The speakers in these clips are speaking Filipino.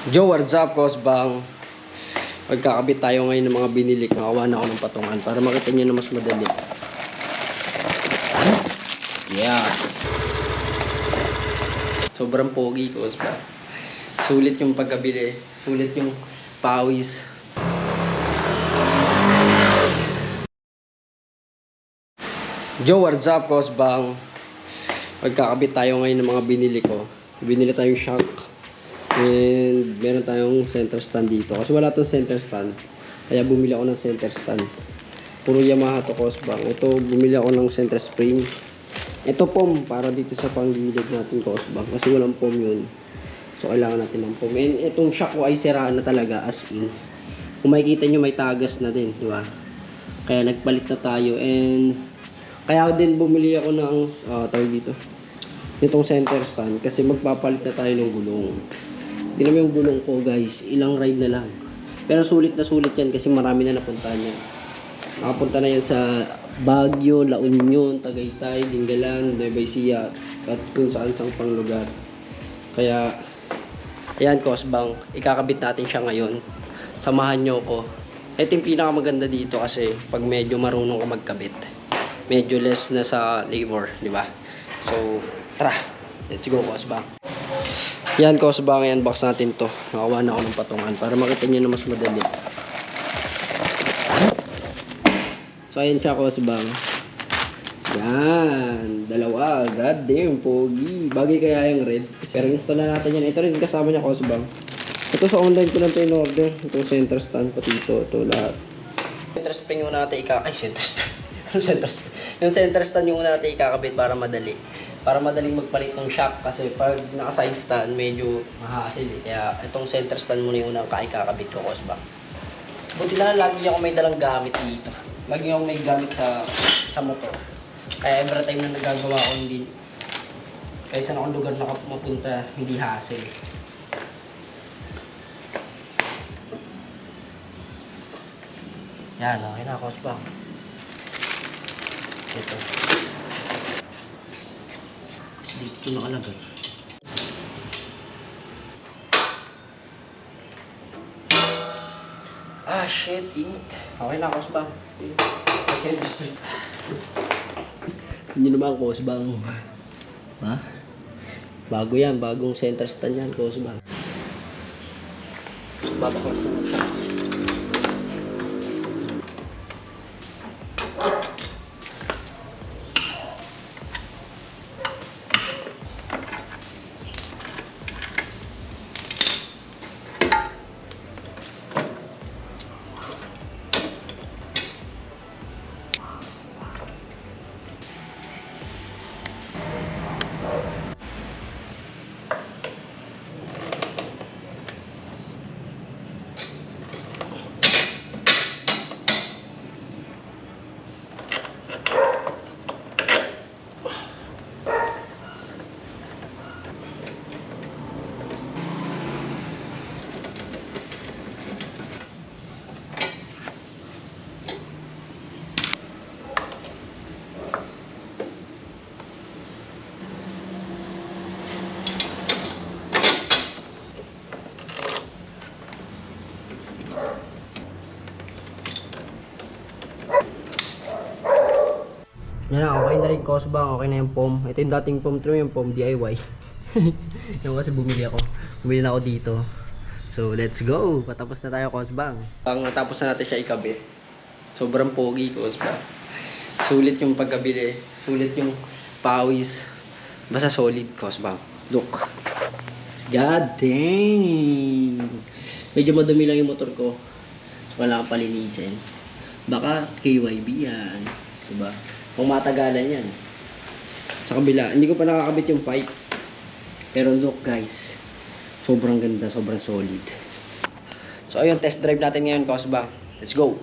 Joe, what's up, Bang? Magkakabit tayo ngayon ng mga binili. Nakawa na ako ng patungan para makita nyo na mas madali. Yes! Sobrang pogi, Bang. Sulit yung pagkabili. Sulit yung pawis. Joe, what's up, Bang? Magkakabit tayo ngayon ng mga binili ko. Binili tayong shock. And meron tayong center stand dito. Kasi wala tong center stand. Kaya bumili ako ng center stand. Puro Yamaha to, Bang. Ito, bumili ako ng center spring. Ito pom, para dito sa panggilid natin, Bang. Kasi walang pom yun. So, kailangan natin ng pom. And itong shock ko ay siraan na talaga, as in. Kung makikita nyo, may tagas na din, di ba? Kaya nagpalit na tayo. And kaya din bumili ako ng tawag dito, itong center stand. Kasi magpapalit na tayo ng gulong. Tingnan mo yung gulong ko, guys. Ilang ride na lang. Pero sulit na sulit yan kasi marami na napunta niya. Nakapunta na yan sa Baguio, La Union, Tagaytay, Dingalan, Nueva Ecija, at kung saan pang lugar. Kaya, ayan, Bang, ikakabit natin siya ngayon. Samahan nyo ko. Ito yung pinakamaganda dito kasi pag medyo marunong ka magkabit, medyo less na sa labor, di ba? So, tara. Let's go, Bang. Yan, Bang, yan, box natin to. Nakawa na ako ng patungan para makita nyo na mas madali. So, ayan siya, Bang. Yan. Dalawa. God damn, pogi. Bagay kaya yung red. Pero install na natin yan. Ito rin kasama niya, Bang. Ito sa online ko lang ito in order. Itong center stand, pati ito lahat. Center spring muna natin ay, center spring. Yung center stand yung muna natin ikakabit para madali. Para madaling magpalit ng shock kasi pag naka-side stand medyo mahasil eh. Kaya itong center stand muna yung unang kakabit ko, Bang. Buti na lang lagi ako may dalang gamit dito. Lagi ako may gamit sa motor. Kaya every time na nagagawa ko hindi, kahit saan akong lugar na mapunta, hindi hassle. Yan, okay na, Bang. Ito. Dito nakalagay. Ah, shit, init. Okay na, Bang. Center spring. Hindi naman, Bang. Ha? Bago yan, bagong center stand yan, Bang. Babaklas naman siya. Yan na, okay na rin, Bang. Okay na yung pom. Ito yung dating pom trim, yung pom DIY. Yung kasi bumili na ako dito. So, let's go. Patapos na tayo, Bang. Natapos na natin siya ikabit. Sobrang pogi, Bang. Sulit yung pagkabili. Sulit yung pawis. Basta solid, Bang. Look. God dang. Medyo madumi lang yung motor ko. So, kailangan palinisin. Baka KYB yan. Diba? Kung matagalan yan. Sa kabila, hindi ko pa nakakabit yung pipe. Pero look, guys. Sobrang ganda, sobrang solid. So ayun, test drive natin ngayon, Bang. Let's go.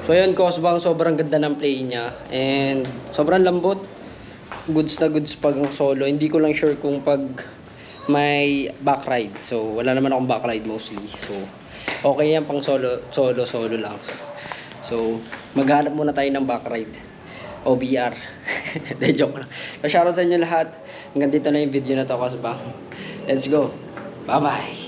So ayun, Cosbang, sobrang ganda ng play niya. And sobrang lambot. Goods na goods pag solo. Hindi ko lang sure kung pag may back ride. So wala naman akong back ride mostly. So okay yan pang solo lang. So maghanap muna tayo ng back ride. OBR. De joke lang. So shoutout sa inyo lahat. Hanggang dito na yung video na to, Cosbang. Let's go. Bye-bye.